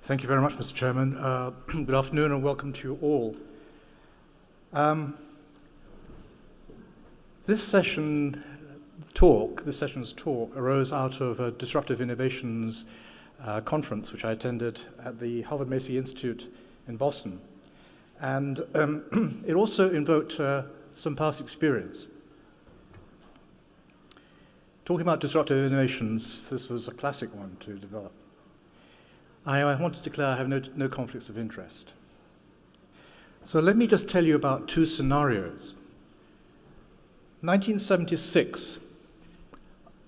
Thank you very much, Mr. Chairman. Good afternoon and welcome to you all. This session's talk arose out of a Disruptive Innovations conference which I attended at the Harvard Macy Institute in Boston. And it also invoked some past experience. Talking about disruptive innovations, this was a classic one to develop. I want to declare I have no conflicts of interest. So let me just tell you about two scenarios. 1976,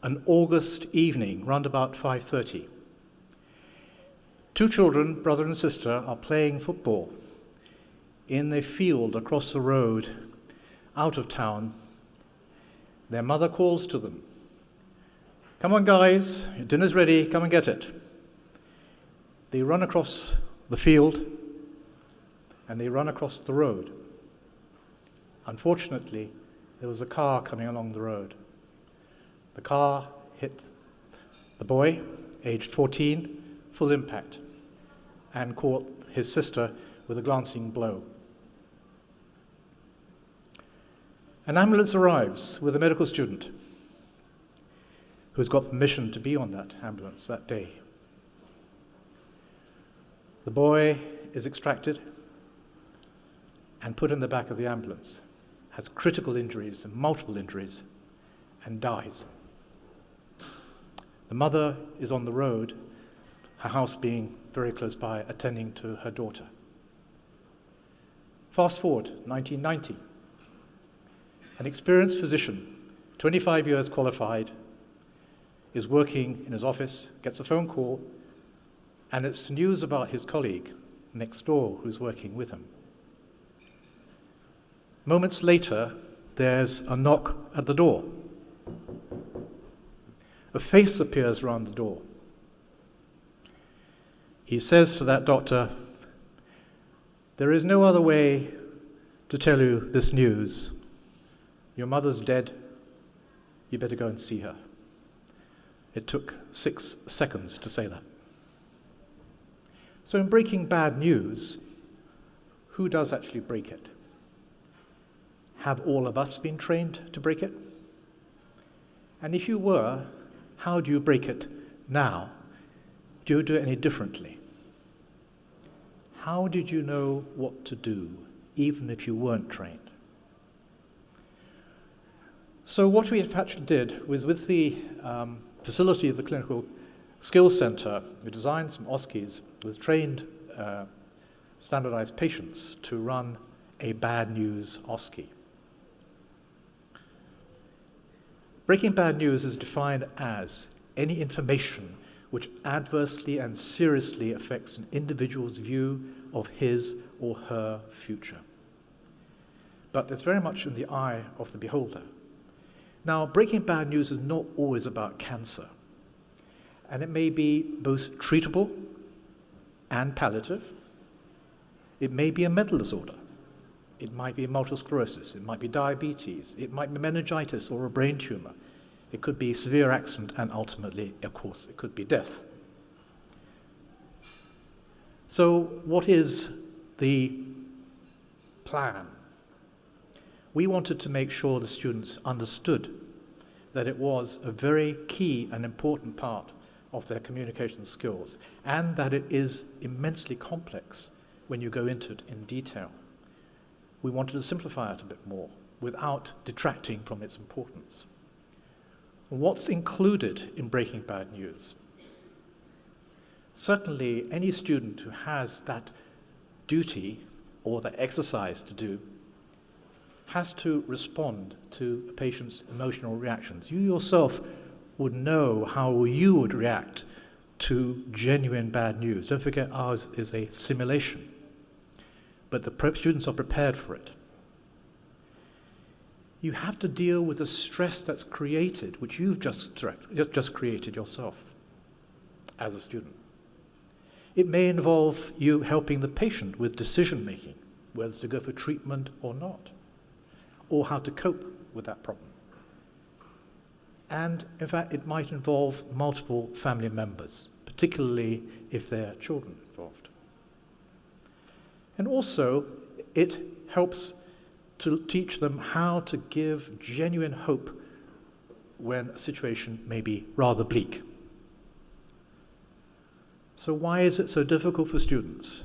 an August evening, round about 5:30. Two children, brother and sister, are playing football in a field across the road, out of town. Their mother calls to them. "Come on, guys, your dinner's ready, come and get it." They run across the field and they run across the road. Unfortunately, there was a car coming along the road. The car hit the boy, aged 14, full impact, and caught his sister with a glancing blow. An ambulance arrives with a medical student who's got permission to be on that ambulance that day. The boy is extracted and put in the back of the ambulance, has critical injuries and multiple injuries, and dies. The mother is on the road, her house being very close by, attending to her daughter. Fast forward, 1990. An experienced physician, 25 years qualified, is working in his office, gets a phone call, and it's news about his colleague next door who's working with him. Moments later, there's a knock at the door. A face appears around the door. He says to that doctor, "There is no other way to tell you this news. Your mother's dead. You better go and see her." It took 6 seconds to say that. So in breaking bad news, who does actually break it? Have all of us been trained to break it? And if you were, how do you break it now? Do you do it any differently? How did you know what to do, even if you weren't trained? So what we actually did was, with the facility of the Clinical Skills Center, we designed some OSCEs with trained standardized patients to run a bad news OSCE. Breaking bad news is defined as any information which adversely and seriously affects an individual's view of his or her future. But it's very much in the eye of the beholder. Now, breaking bad news is not always about cancer, and it may be both treatable and palliative. It may be a mental disorder. It might be multiple sclerosis. It might be diabetes. It might be meningitis or a brain tumor. It could be a severe accident, and ultimately, of course, it could be death. So what is the plan? We wanted to make sure the students understood that it was a very key and important part of their communication skills, and that it is immensely complex when you go into it in detail. We wanted to simplify it a bit more without detracting from its importance. What's included in breaking bad news? Certainly, any student who has that duty or that exercise to do has to respond to a patient's emotional reactions. You yourself would know how you would react to genuine bad news. Don't forget, ours is a simulation, but the students are prepared for it. You have to deal with the stress that's created, which you've just created yourself as a student. It may involve you helping the patient with decision-making, whether to go for treatment or not, or how to cope with that problem. And in fact, it might involve multiple family members, particularly if there are children involved. And also, it helps to teach them how to give genuine hope when a situation may be rather bleak. So why is it so difficult for students?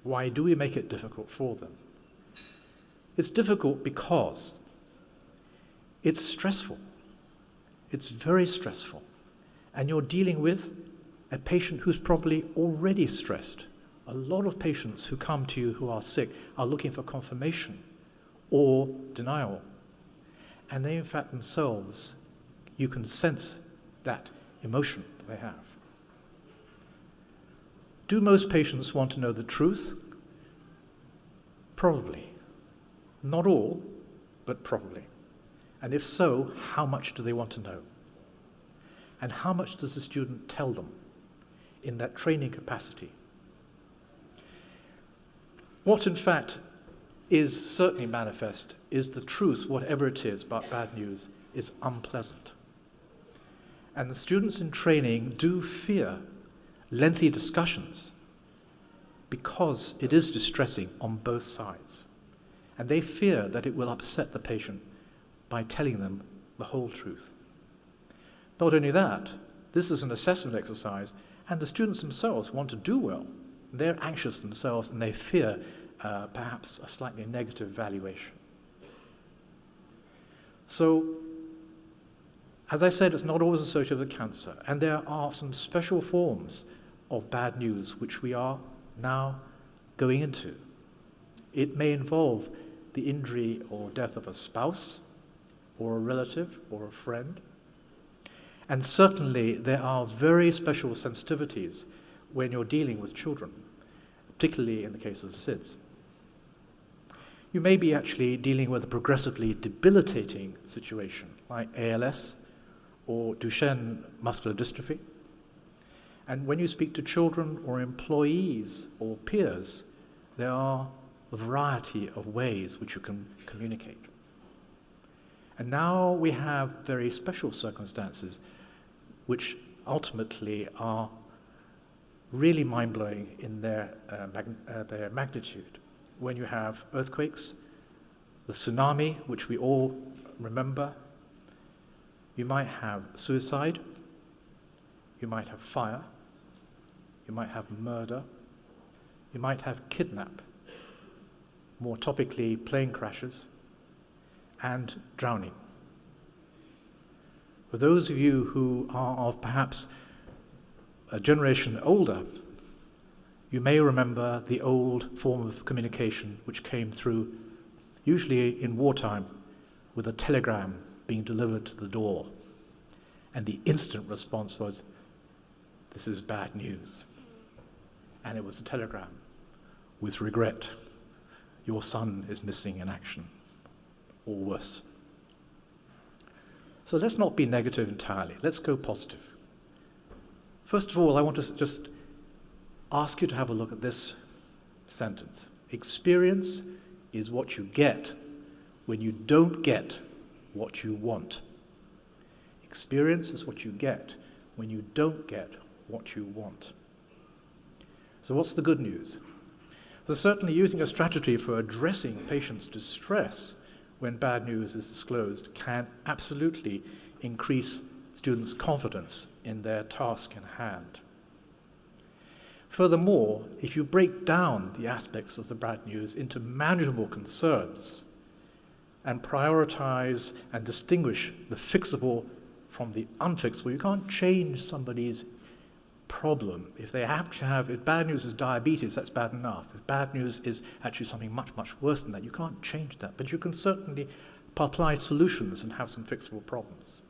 Why do we make it difficult for them? It's difficult because it's stressful. It's very stressful. And you're dealing with a patient who's probably already stressed. A lot of patients who come to you who are sick are looking for confirmation or denial. And they, in fact, themselves, you can sense that emotion that they have. Do most patients want to know the truth? Probably. Not all, but probably. And if so, how much do they want to know? And how much does the student tell them in that training capacity? What, in fact, is certainly manifest is the truth, whatever it is about bad news, is unpleasant. And the students in training do fear lengthy discussions because it is distressing on both sides. And they fear that it will upset the patient by telling them the whole truth. Not only that, this is an assessment exercise, and the students themselves want to do well. They're anxious themselves, and they fear perhaps a slightly negative valuation. So, as I said, it's not always associated with cancer, and there are some special forms of bad news which we are now going into. It may involve the injury or death of a spouse, or a relative, or a friend. And certainly there are very special sensitivities when you're dealing with children, particularly in the case of SIDS. You may be actually dealing with a progressively debilitating situation, like ALS or Duchenne muscular dystrophy. And when you speak to children or employees or peers, there are a variety of ways which you can communicate. And now we have very special circumstances which ultimately are really mind-blowing in their magnitude. When you have earthquakes, the tsunami, which we all remember, you might have suicide, you might have fire, you might have murder, you might have kidnap, more topically plane crashes, and drowning. For those of you who are of perhaps a generation older, you may remember the old form of communication which came through, usually in wartime, with a telegram being delivered to the door. And the instant response was, "This is bad news." And it was a telegram with regret. "Your son is missing in action," or worse. So let's not be negative entirely. Let's go positive. First of all, I want to just ask you to have a look at this sentence. Experience is what you get when you don't get what you want. Experience is what you get when you don't get what you want. So what's the good news? So certainly using a strategy for addressing patients' distress when bad news is disclosed can absolutely increase students' confidence in their task in hand. Furthermore, if you break down the aspects of the bad news into manageable concerns and prioritize and distinguish the fixable from the unfixable, you can't change somebody's problem. If bad news is diabetes, that's bad enough. If bad news is actually something much, much worse than that, you can't change that. But you can certainly apply solutions and have some fixable problems.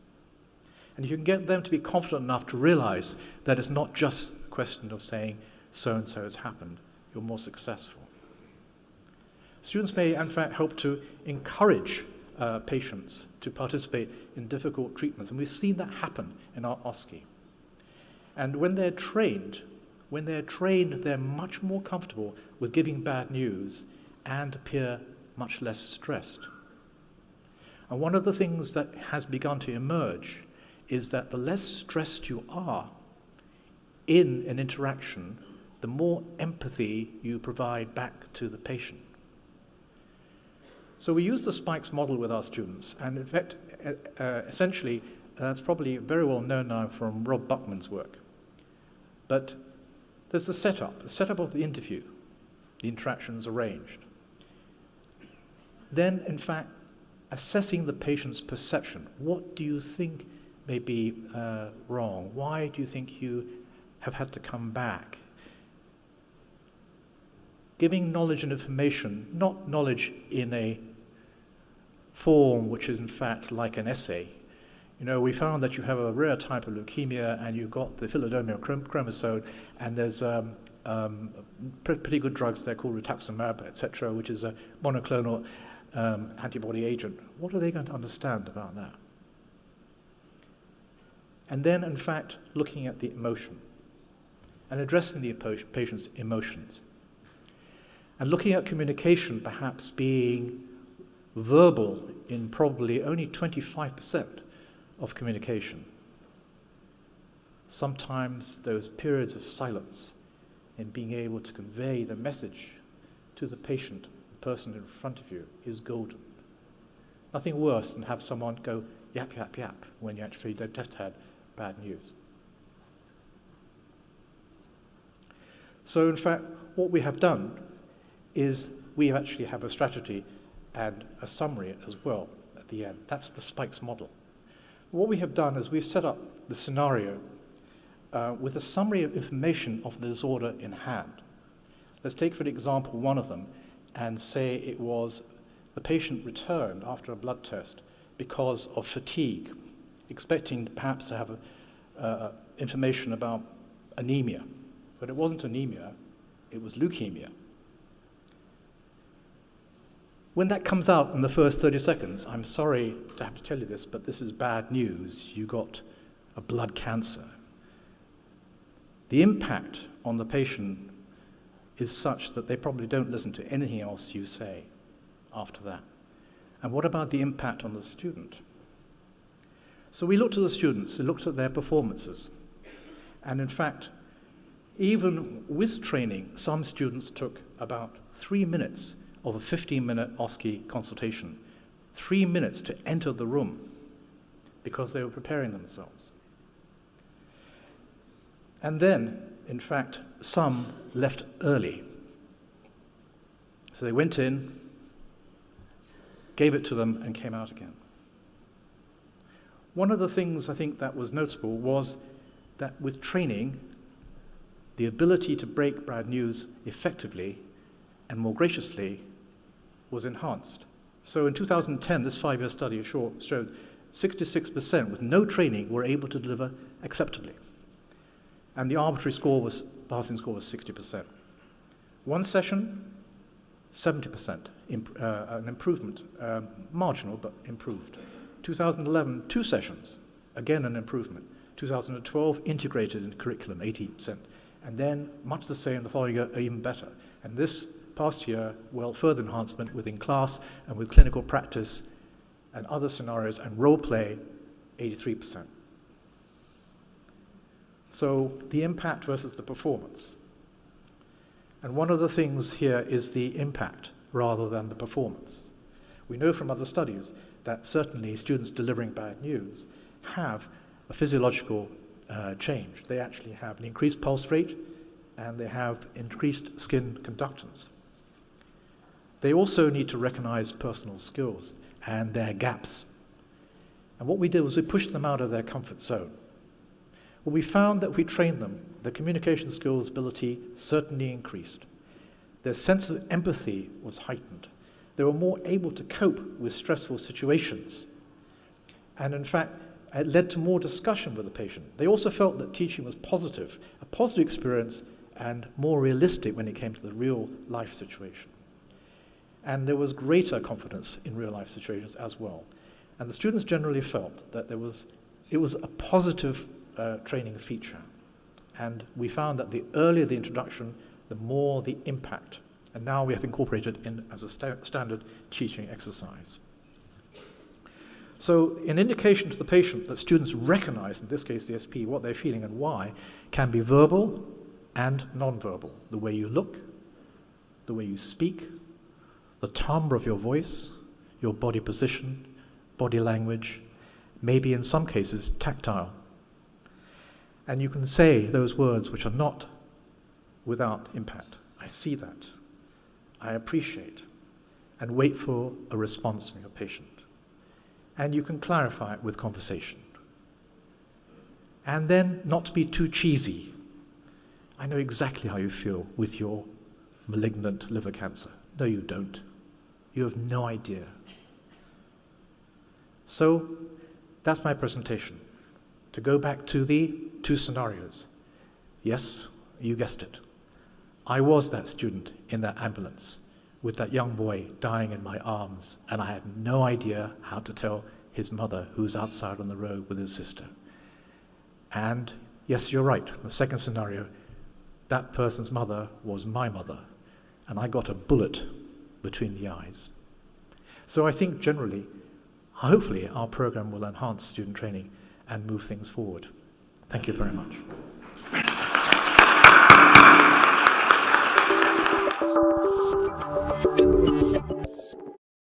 And if you can get them to be confident enough to realize that it's not just a question of saying, so-and-so has happened, you're more successful. Students may, in fact, help to encourage patients to participate in difficult treatments. And we've seen that happen in our OSCE. And when they're trained, they're much more comfortable with giving bad news and appear much less stressed. And one of the things that has begun to emerge is that the less stressed you are in an interaction, the more empathy you provide back to the patient. So we use the spikes model with our students, and in fact, essentially, that's probably very well known now from Rob Buckman's work. But there's the setup of the interview, the interactions arranged. Then, in fact, assessing the patient's perception. What do you think may be wrong? Why do you think you have had to come back? Giving knowledge and information, not knowledge in a form which is in fact like an essay. You know, we found that you have a rare type of leukemia and you've got the Philadelphia chromosome, and there's pretty good drugs there called rituximab, etc., which is a monoclonal antibody agent. What are they going to understand about that? And then, in fact, looking at the emotion and addressing the patient's emotions. And looking at communication perhaps being verbal in probably only 25% of communication. Sometimes those periods of silence in being able to convey the message to the patient, the person in front of you, is golden. Nothing worse than have someone go yap, yap, yap when you actually just had bad news. So in fact, what we have done is we actually have a strategy and a summary as well at the end. That's the spikes model. What we have done is we've set up the scenario with a summary of information of the disorder in hand. Let's take, for example, one of them and say it was the patient returned after a blood test because of fatigue, expecting perhaps to have information about anemia. But it wasn't anemia, it was leukemia. When that comes out in the first 30 seconds, I'm sorry to have to tell you this, but this is bad news. You got a blood cancer. The impact on the patient is such that they probably don't listen to anything else you say after that. And what about the impact on the student? So we looked at the students, we looked at their performances. And in fact, even with training, some students took about 3 minutes of a 15-minute OSCE consultation, 3 minutes to enter the room because they were preparing themselves. And then, in fact, some left early. So they went in, gave it to them, and came out again. One of the things I think that was noticeable was that with training, the ability to break bad news effectively and more graciously was enhanced. So in 2010, this 5-year study showed 66% with no training were able to deliver acceptably. And the arbitrary passing score was 60%. One session, 70%, an improvement, marginal but improved. 2011, 2 sessions, again an improvement. 2012, integrated in curriculum, 80%. And then, much the same the following year, even better. And this past year, well, further enhancement within class and with clinical practice and other scenarios and role play, 83%. So the impact versus the performance. And one of the things here is the impact rather than the performance. We know from other studies that certainly students delivering bad news have a physiological change. They actually have an increased pulse rate and they have increased skin conductance. They also need to recognize personal skills and their gaps. And what we did was we pushed them out of their comfort zone. Well, we found that if we trained them, their communication skills ability certainly increased. Their sense of empathy was heightened. They were more able to cope with stressful situations. And in fact, it led to more discussion with the patient. They also felt that teaching was positive, a positive experience and more realistic when it came to the real life situation. And there was greater confidence in real life situations as well. And the students generally felt that it was a positive training feature. And we found that the earlier the introduction, the more the impact. And now we have incorporated in as a standard teaching exercise. So an indication to the patient that students recognize, in this case the SP, what they're feeling and why, can be verbal and non-verbal. The way you look, the way you speak, the timbre of your voice, your body position, body language, maybe in some cases tactile. And you can say those words which are not without impact. I see that. I appreciate. And wait for a response from your patient. And you can clarify it with conversation. And then not to be too cheesy. I know exactly how you feel with your malignant liver cancer. No, you don't. You have no idea. So that's my presentation. To go back to the two scenarios. Yes, you guessed it. I was that student in that ambulance with that young boy dying in my arms, and I had no idea how to tell his mother, who was outside on the road with his sister. And yes, you're right, the second scenario, that person's mother was my mother, and I got a bullet between the eyes. So I think generally, hopefully, our program will enhance student training and move things forward. Thank you very much.